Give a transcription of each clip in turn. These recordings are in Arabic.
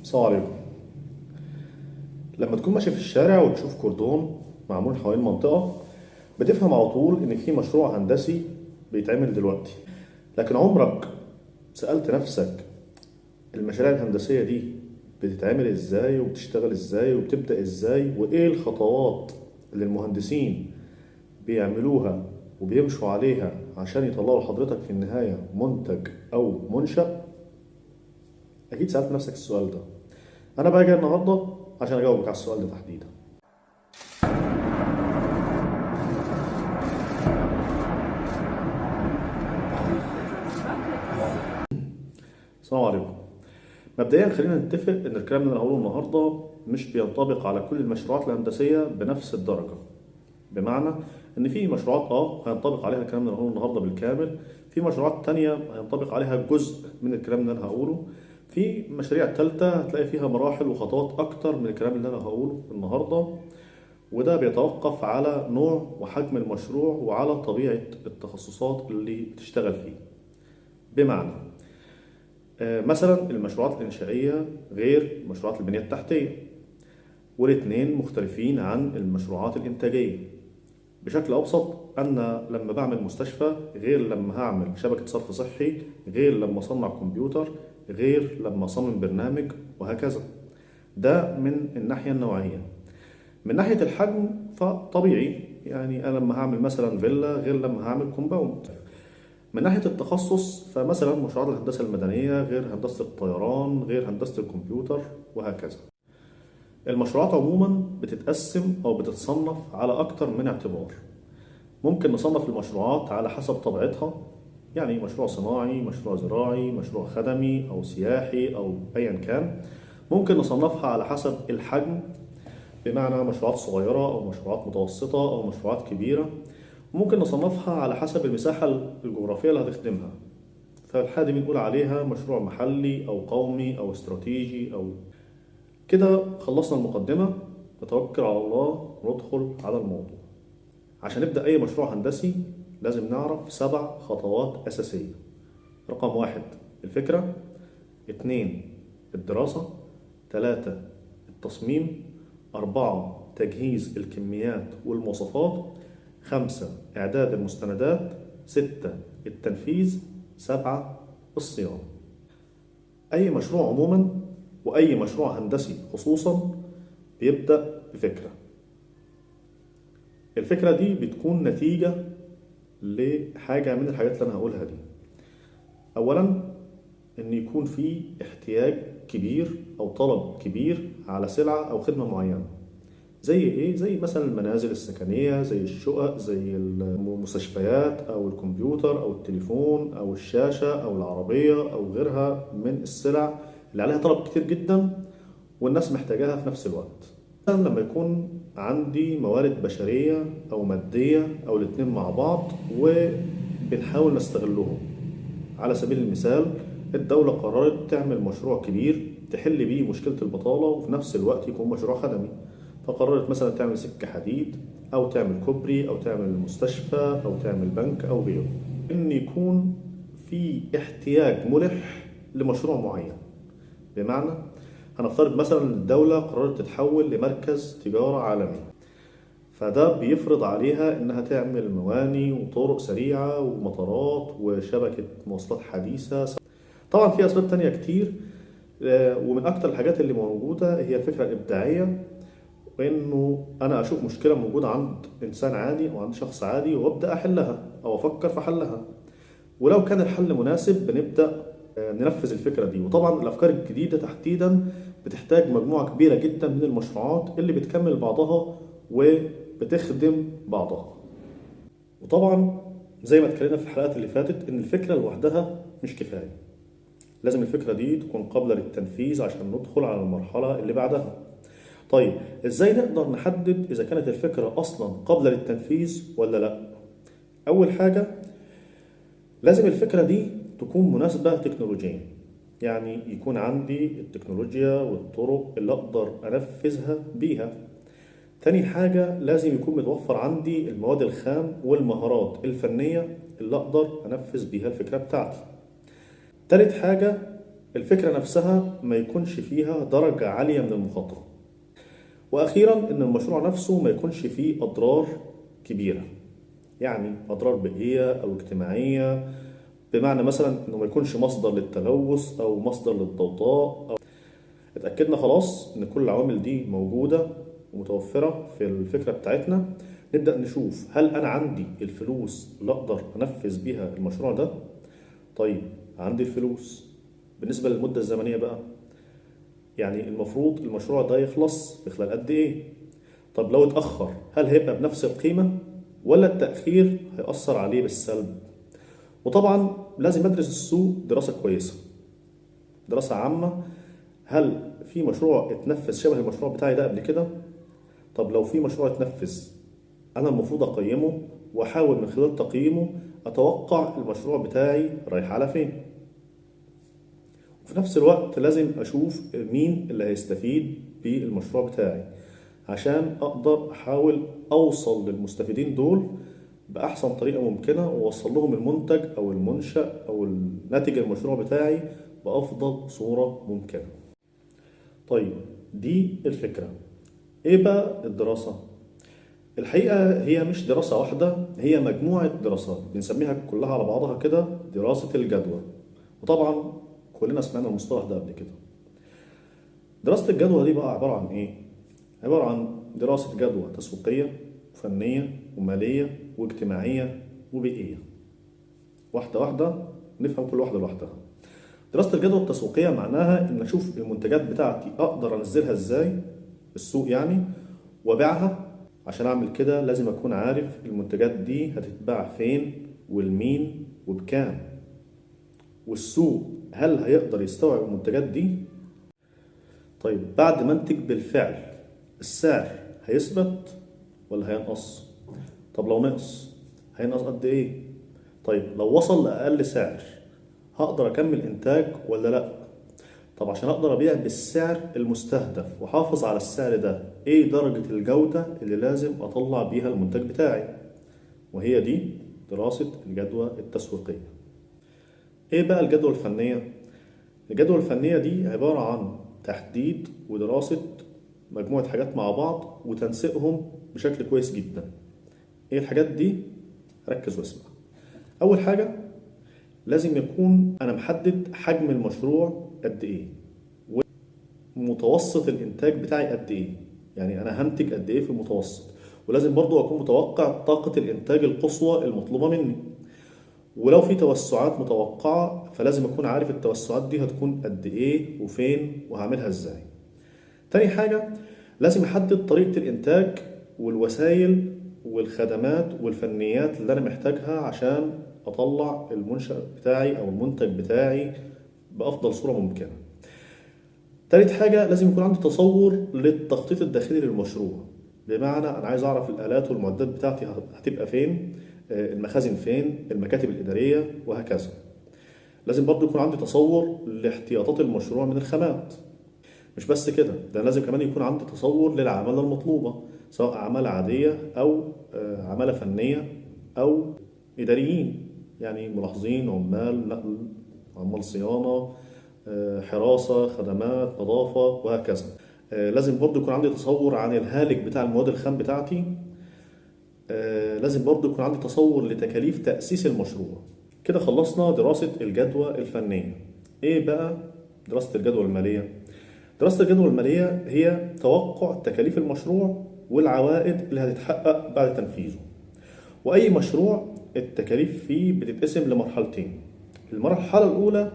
السلام عليكم. لما تكون ماشي في الشارع وتشوف كوردون معمول حوالين منطقة، بتفهم على طول إن في مشروع هندسي بيتعمل دلوقتي. لكن عمرك سألت نفسك المشاريع الهندسية دي بتتعمل إزاي وبتشتغل إزاي وبتبدأ إزاي، وإيه الخطوات اللي المهندسين بيعملوها وبيمشوا عليها عشان يطلعوا لحضرتك في النهاية منتج أو منشأ؟ أكيد سألت نفسك السؤال ده. أنا بقى جاي النهاردة عشان أجاوبك على السؤال ده تحديدا. السلام عليكم. مبدئيا خلينا نتفق ان الكلام اللي انا هقوله النهارده مش بينطبق على كل المشروعات الهندسيه بنفس الدرجه. بمعنى ان في مشروعات هينطبق عليها الكلام اللي انا هقوله النهارده بالكامل، في مشروعات تانية هينطبق عليها جزء من الكلام اللي انا هقوله، في مشاريع تالتة هتلاقي فيها مراحل وخطوات اكتر من الكلام اللي انا هقوله النهارده. وده بيتوقف على نوع وحجم المشروع وعلى طبيعه التخصصات اللي بتشتغل فيه. بمعنى مثلا المشروعات الإنشائية غير مشروعات البنية التحتية، والاتنين مختلفين عن المشروعات الإنتاجية. بشكل أبسط، أنا لما بعمل مستشفى غير لما هعمل شبكة صرف صحي، غير لما أصنع كمبيوتر، غير لما أصمم برنامج، وهكذا. ده من الناحية النوعية. من ناحية الحجم فطبيعي، يعني أنا لما هعمل مثلا فيلا غير لما هعمل كومباوند. من ناحية التخصص فمثلا مشروعات الهندسة المدنية غير هندسة الطيران غير هندسة الكمبيوتر، وهكذا. المشروعات عموما بتتقسم أو بتتصنف على أكتر من اعتبار. ممكن نصنف المشروعات على حسب طبيعتها، يعني مشروع صناعي، مشروع زراعي، مشروع خدمي أو سياحي أو أيا كان. ممكن نصنفها على حسب الحجم، بمعنى مشروعات صغيرة أو مشروعات متوسطة أو مشروعات كبيرة. ممكن نصنفها على حسب المساحة الجغرافية اللي هتخدمها، فالحاجة دي بنقول عليها مشروع محلي أو قومي أو استراتيجي أو كده. خلصنا المقدمة، نتوكل على الله وندخل على الموضوع. عشان نبدأ أي مشروع هندسي لازم نعرف 7 خطوات أساسية. رقم 1 الفكرة، 2 الدراسة، 3 التصميم، 4 تجهيز الكميات والمواصفات، 5 إعداد المستندات، 6 التنفيذ، 7 الصيانة. أي مشروع عموما وأي مشروع هندسي خصوصا بيبدأ بفكرة. الفكرة دي بتكون نتيجة لحاجة من الحاجات اللي أنا هقولها دي. أولا، إن يكون في احتياج كبير أو طلب كبير على سلعة أو خدمة معينة. زي ايه؟ زي مثلا المنازل السكنية، زي الشقق، زي المستشفيات او الكمبيوتر او التليفون او الشاشة او العربية او غيرها من السلع اللي عليها طلب كتير جدا والناس محتاجاها في نفس الوقت. مثلا لما يكون عندي موارد بشرية او مادية او الاتنين مع بعض وبنحاول نستغلهم. على سبيل المثال، الدولة قررت تعمل مشروع كبير تحل بيه مشكلة البطالة وفي نفس الوقت يكون مشروع خدمي. فقررت مثلا تعمل سكة حديد أو تعمل كوبري أو تعمل مستشفى أو تعمل بنك أو غيره. إن يكون في احتياج ملح لمشروع معين. بمعنى، هنفترض مثلا الدولة قررت تتحول لمركز تجارة عالمي، فده بيفرض عليها إنها تعمل مواني وطرق سريعة ومطارات وشبكة مواصلات حديثة. طبعا في أسباب تانية كتير، ومن أكتر الحاجات اللي موجودة هي الفكرة الإبداعية، وإنه أنا أشوف مشكلة موجودة عند إنسان عادي أو عند شخص عادي وأبدأ أحلها أو أفكر في حلها. ولو كان الحل مناسب بنبدأ ننفذ الفكرة دي. وطبعا الأفكار الجديدة تحديدا بتحتاج مجموعة كبيرة جدا من المشروعات اللي بتكمل بعضها وبتخدم بعضها. وطبعا زي ما اتكلمنا في الحلقات اللي فاتت إن الفكرة لوحدها مش كفاية، لازم الفكرة دي تكون قابلة للتنفيذ عشان ندخل على المرحلة اللي بعدها. طيب ازاي نقدر نحدد اذا كانت الفكرة اصلا قابلة للتنفيذ ولا لا؟ اول حاجة، لازم الفكرة دي تكون مناسبة تكنولوجيا، يعني يكون عندي التكنولوجيا والطرق اللي اقدر انفذها بيها. تاني حاجة، لازم يكون متوفر عندي المواد الخام والمهارات الفنية اللي اقدر انفذ بيها الفكرة بتاعتي. تالت حاجة، الفكرة نفسها ما يكونش فيها درجة عالية من المخاطرة. وأخيرا إن المشروع نفسه ما يكونش فيه أضرار كبيرة، يعني أضرار بيئية أو اجتماعية، بمعنى مثلا إنه ما يكونش مصدر للتلوث أو مصدر للضوضاء. اتأكدنا خلاص إن كل العوامل دي موجودة ومتوفرة في الفكرة بتاعتنا. نبدأ نشوف هل أنا عندي الفلوس اللي أقدر أنفذ بيها المشروع ده. طيب عندي الفلوس، بالنسبة للمدة الزمنية بقى، يعني المفروض المشروع ده يخلص في خلال قد إيه؟ طب لو اتأخر هل هيبقى بنفس القيمة ولا التأخير هيأثر عليه بالسلب؟ وطبعا لازم أدرس السوق دراسة كويسة، دراسة عامة. هل في مشروع اتنفذ شبه المشروع بتاعي ده قبل كده؟ طب لو في مشروع اتنفذ، أنا المفروض أقيمه وأحاول من خلال تقييمه أتوقع المشروع بتاعي رايح على فين. وفي نفس الوقت لازم أشوف مين اللي هيستفيد بالمشروع بتاعي عشان أقدر أحاول أوصل للمستفيدين دول بأحسن طريقة ممكنة وأوصل لهم المنتج أو المنشأ أو الناتج المشروع بتاعي بأفضل صورة ممكنة. طيب دي الفكرة. إيه بقى الدراسة؟ الحقيقة هي مش دراسة واحدة، هي مجموعة دراسات بنسميها كلها على بعضها كده دراسة الجدوى. وطبعا كلنا سمعنا المصطلح ده قبل كده. دراسة الجدوى دي بقى عبارة عن إيه؟ عبارة عن دراسة جدوى تسويقية وفنية ومالية واجتماعية وبيئية. واحدة واحدة نفهم كل واحدة لوحدها. دراسة الجدوى التسويقية معناها إن أشوف المنتجات بتاعتي أقدر أنزلها إزاي السوق يعني وأبيعها. عشان أعمل كده لازم أكون عارف المنتجات دي هتتباع فين والمين وبكام، والسوق هل هيقدر يستوعب المنتجات دي. طيب بعد ما انتج بالفعل السعر هيثبت ولا هينقص؟ طب لو نقص هينقص قد ايه؟ طيب لو وصل لأقل سعر هقدر أكمل إنتاج ولا لأ؟ طب عشان أقدر أبيع بالسعر المستهدف وحافظ على السعر ده إيه درجة الجودة اللي لازم أطلع بيها المنتج بتاعي؟ وهي دي دراسة الجدوى التسويقية. إيه بقى الجدوى الفنية؟ الجدوى الفنية دي عبارة عن تحديد ودراسة مجموعة حاجات مع بعض وتنسيقهم بشكل كويس جدا. إيه الحاجات دي؟ ركز واسمع. أول حاجة لازم يكون أنا محدد حجم المشروع قد إيه ومتوسط الإنتاج بتاعي قد إيه، يعني أنا هنتج قد إيه في المتوسط، ولازم برضو أكون متوقع طاقة الإنتاج القصوى المطلوبة مني. ولو في توسعات متوقعة فلازم أكون عارف التوسعات دي هتكون قد إيه وفين وهعملها إزاي. تاني حاجة لازم أحدد طريقة الإنتاج والوسائل والخدمات والفنيات اللي أنا محتاجها عشان أطلع المنشأ بتاعي أو المنتج بتاعي بأفضل صورة ممكنة. تالت حاجة لازم يكون عندي تصور للتخطيط الداخلي للمشروع، بمعنى أنا عايز أعرف الآلات والمعدات بتاعتي هتبقى فين، المخازن فين، المكاتب الإدارية وهكذا. لازم برضو يكون عندي تصور لاحتياطات المشروع من الخامات. مش بس كده، ده لازم كمان يكون عندي تصور للعمالة المطلوبة، سواء عمالة عادية أو عمالة فنية أو إداريين، يعني ملاحظين، عمال نقل، عمال صيانة، حراسة، خدمات، نظافة وهكذا. لازم برضو يكون عندي تصور عن الهالك بتاع المواد الخام بتاعتي. لازم برضو يكون عندي تصور لتكاليف تأسيس المشروع. كده خلصنا دراسة الجدوى الفنية. إيه بقى دراسة الجدوى المالية؟ دراسة الجدوى المالية هي توقع تكاليف المشروع والعوائد اللي هتتحقق بعد تنفيذه. وأي مشروع التكاليف فيه بتتقسم لمرحلتين. المرحلة الأولى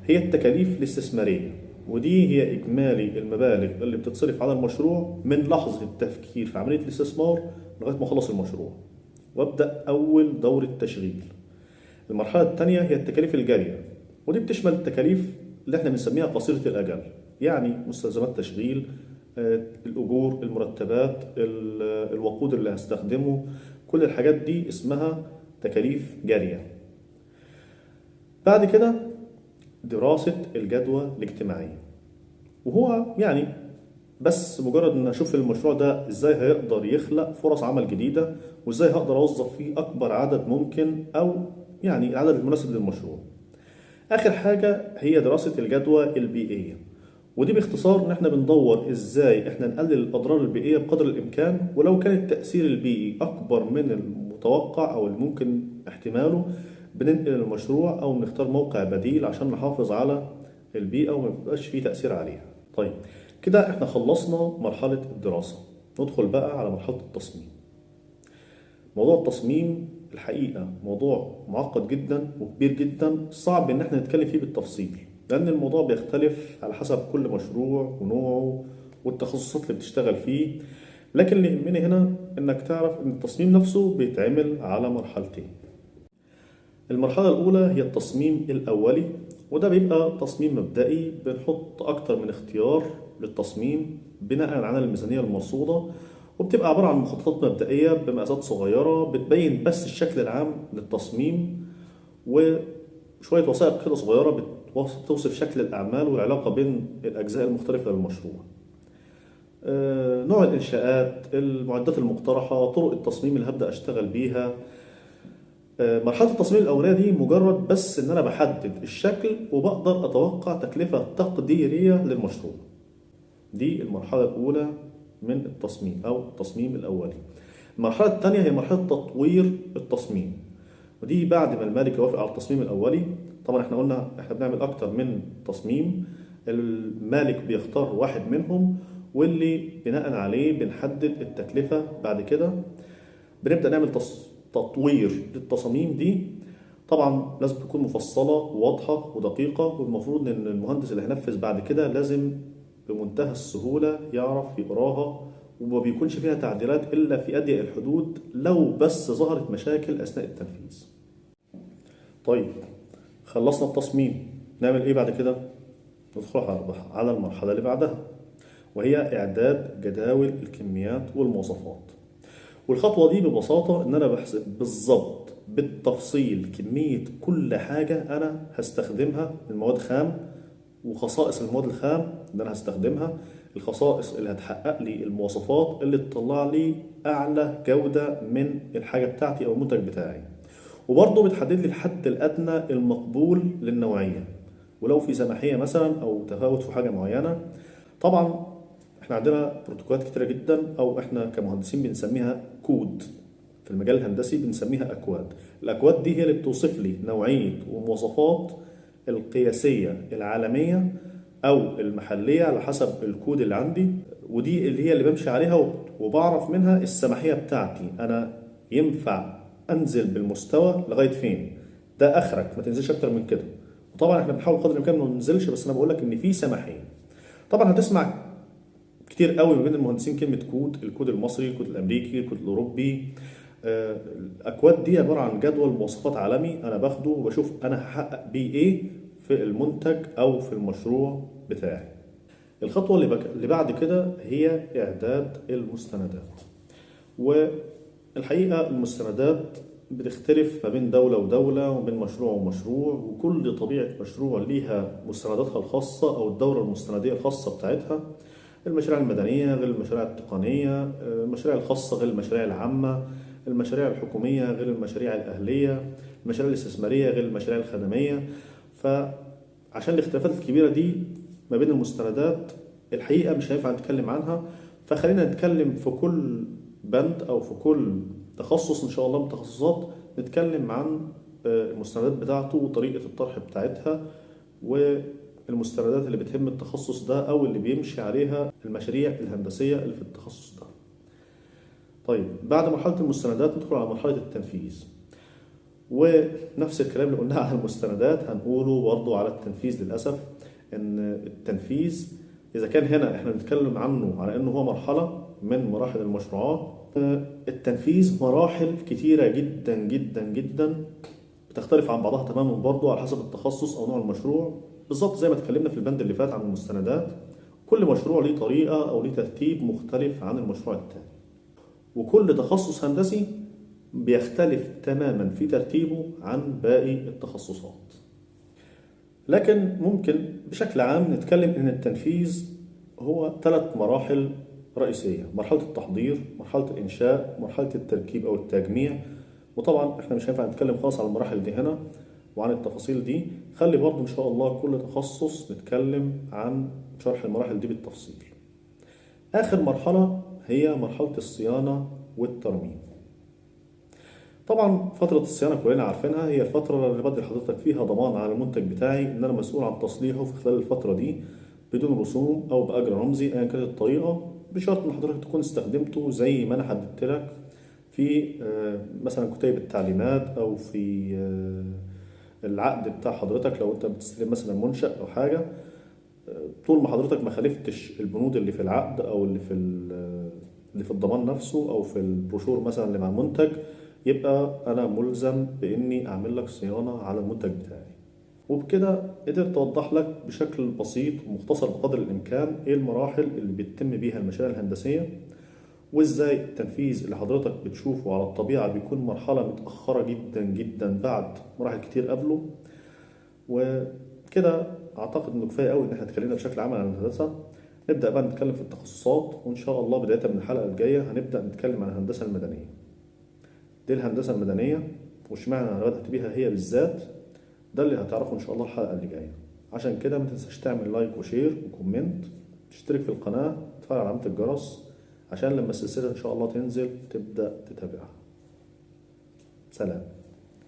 هي التكاليف الاستثمارية، ودي هي إجمالي المبالغ اللي بتتصرف على المشروع من لحظة التفكير في عملية الاستثمار لغاية ما أخلص المشروع وأبدأ أول دورة تشغيل. المرحلة الثانية هي التكاليف الجارية، ودي بتشمل التكاليف اللي احنا بنسميها قصيرة الأجل، يعني مستلزمات تشغيل، الأجور، المرتبات، الوقود اللي هستخدمه، كل الحاجات دي اسمها تكاليف جارية. بعد كده دراسة الجدوى الاجتماعية، وهو يعني بس مجرد ان اشوف المشروع ده ازاي هيقدر يخلق فرص عمل جديدة وازاي هقدر اوظف فيه اكبر عدد ممكن او يعني العدد المناسب للمشروع. آخر حاجة هي دراسة الجدوى البيئية، ودي باختصار إن إحنا بندور إزاي إحنا نقلل الأضرار البيئية بقدر الإمكان، ولو كان التأثير البيئي أكبر من المتوقع أو الممكن احتماله بننقل المشروع أو بنختار موقع بديل عشان نحافظ على البيئة وما يبقاش فيه تأثير عليها. طيب كده إحنا خلصنا مرحلة الدراسة، ندخل بقى على مرحلة التصميم. موضوع التصميم الحقيقة موضوع معقد جدا وكبير جدا، صعب إن احنا نتكلم فيه بالتفصيل، لأن الموضوع بيختلف على حسب كل مشروع ونوعه والتخصصات اللي بتشتغل فيه. لكن اللي يهمني هنا إنك تعرف إن التصميم نفسه بيتعمل على مرحلتين. المرحلة الأولى هي التصميم الأولي، وده بيبقى تصميم مبدئي، بنحط أكتر من اختيار للتصميم بناء على الميزانية المرصودة، وبتبقى عبارة عن مخططات مبدئية بمقاسات صغيرة بتبين بس الشكل العام للتصميم، وشوية وثائق كده صغيرة بتوصف شكل الأعمال والعلاقة بين الأجزاء المختلفة للمشروع. نوع الإنشاءات، المعدات المقترحة، طرق التصميم اللي هبدأ أشتغل بيها. مرحلة التصميم الأولية دي مجرد بس إن أنا بحدد الشكل وبقدر أتوقع تكلفة تقديرية للمشروع. دي المرحلة الأولى من التصميم أو التصميم الأولي. المرحلة الثانية هي مرحلة تطوير التصميم، ودي بعد ما المالك يوافق على التصميم الأولي. طبعا احنا قلنا احنا بنعمل أكتر من تصميم، المالك بيختار واحد منهم واللي بناء عليه بنحدد التكلفة. بعد كده بنبدأ نعمل تطوير للتصاميم دي. طبعا لازم تكون مفصلة وواضحة ودقيقة، والمفروض ان المهندس اللي هينفذ بعد كده لازم بمنتهى السهولة يعرف يقراها، وما بيكونش فيها تعديلات إلا في أضيق الحدود لو بس ظهرت مشاكل أثناء التنفيذ. طيب خلصنا التصميم، نعمل إيه بعد كده؟ ندخل على المرحلة اللي بعدها، وهي إعداد جداول الكميات والمواصفات. والخطوة دي ببساطة إن أنا بحسب بالظبط بالتفصيل كمية كل حاجة أنا هستخدمها من مواد خام، وخصائص المواد الخام اللي أنا هستخدمها، الخصائص اللي هتحقق لي المواصفات اللي تطلع لي أعلى جودة من الحاجة بتاعتي أو المنتج بتاعي. وبرضه بتحدد لي الحد الأدنى المقبول للنوعية، ولو في سماحية مثلا أو تفاوت في حاجة معينة. طبعا احنا عندنا بروتوكولات كتيرة جدا، أو احنا كمهندسين بنسميها كود، في المجال الهندسي بنسميها أكواد. الأكواد دي هي اللي بتوصف لي نوعية ومواصفات القياسية العالمية أو المحلية على حسب الكود اللي عندي، ودي اللي هي اللي بمشي عليها وبعرف منها السماحية بتاعتي. أنا ينفع أنزل بالمستوى لغاية فين، ده آخرك، ما تنزلش أكتر من كده. وطبعا احنا بنحاول قدر الإمكان ما ننزلش، بس أنا بقول لك إن في سماحية. طبعا هتسمع كتير قوي ما بين المهندسين كلمة كود، الكود المصري، الكود الأمريكي، الكود الأوروبي. الأكواد دي عبارة عن جدول مواصفات عالمي أنا باخده وبشوف أنا هحقق بيه إيه في المنتج أو في المشروع بتاعي. الخطوة اللي بعد كده هي إعداد المستندات. والحقيقة المستندات بتختلف ما بين دولة ودولة وبين مشروع ومشروع، وكل طبيعة مشروع ليها مستنداتها الخاصة أو الدورة المستندية الخاصة بتاعتها. المشاريع المدنية غير المشاريع التقنية، المشاريع الخاصة غير المشاريع العامة، المشاريع الحكومية غير المشاريع الأهلية، المشاريع الاستثمارية غير المشاريع الخدمية. فعشان الاختلافات الكبيرة دي ما بين المستندات الحقيقة مش هينفع نتكلم عنها، فخلينا نتكلم في كل بند أو في كل تخصص إن شاء الله من التخصصات، نتكلم عن المستندات بتاعته وطريقة الطرح بتاعتها والمستندات اللي بتهم التخصص ده أو اللي بيمشي عليها المشاريع الهندسية اللي في التخصص ده. طيب بعد مرحلة المستندات ندخل على مرحلة التنفيذ، ونفس الكلام اللي قلناه على المستندات هنقوله برضه على التنفيذ. للأسف إن التنفيذ إذا كان هنا إحنا بنتكلم عنه على إنه هو مرحلة من مراحل المشروعات، التنفيذ مراحل كتيرة جدا جدا جدا بتختلف عن بعضها تماما برضه على حسب التخصص أو نوع المشروع. بالظبط زي ما اتكلمنا في البند اللي فات عن المستندات، كل مشروع ليه طريقة أو ليه ترتيب مختلف عن المشروع التاني، وكل تخصص هندسي بيختلف تماما في ترتيبه عن باقي التخصصات. لكن ممكن بشكل عام نتكلم ان التنفيذ هو 3 مراحل رئيسية: مرحلة التحضير، مرحلة الإنشاء، مرحلة التركيب أو التجميع. وطبعا احنا مش هينفع نتكلم خالص على المراحل دي هنا وعن التفاصيل دي، خلي برضه إن شاء الله كل تخصص نتكلم عن شرح المراحل دي بالتفصيل. آخر مرحلة هي مرحلة الصيانة والترميم. طبعا فترة الصيانة كلنا عارفينها، هي الفترة اللي بدي لحضرتك فيها ضمان على المنتج بتاعي إن أنا مسؤول عن تصليحه في خلال الفترة دي بدون رسوم أو بأجر رمزي أيا كانت الطريقة، بشرط إن حضرتك تكون استخدمته زي ما أنا حددت لك في مثلا كتيب التعليمات أو في العقد بتاع حضرتك لو أنت بتستلم مثلا منشأ أو حاجة. طول ما حضرتك ما خالفتش البنود اللي في العقد أو اللي في الضمان نفسه أو في البروشور مثلا اللي مع المنتج، يبقى أنا ملزم بإني أعمل لك صيانة على المنتج بتاعي. وبكده قدرت أوضح لك بشكل بسيط ومختصر بقدر الإمكان إيه المراحل اللي بيتم بيها المشاريع الهندسية، وإزاي التنفيذ اللي حضرتك بتشوفه على الطبيعة بيكون مرحلة متأخرة جدا جدا بعد مراحل كتير قبله. وكده أعتقد إنه كفاية قوي إن إحنا اتكلمنا بشكل عام عن الهندسة. نبدأ بقى نتكلم في التخصصات، وإن شاء الله بداية من الحلقة الجاية هنبدأ نتكلم عن الهندسة المدنية. دي الهندسة المدنية واشمعنى أنا بدأت بيها هي بالذات، ده اللي هتعرفه إن شاء الله الحلقة اللي جاية. عشان كده ما تنساش تعمل لايك وشير وكومنت، تشترك في القناة، تفعل علامة الجرس عشان لما السلسلة إن شاء الله تنزل تبدأ تتابعها. سلام.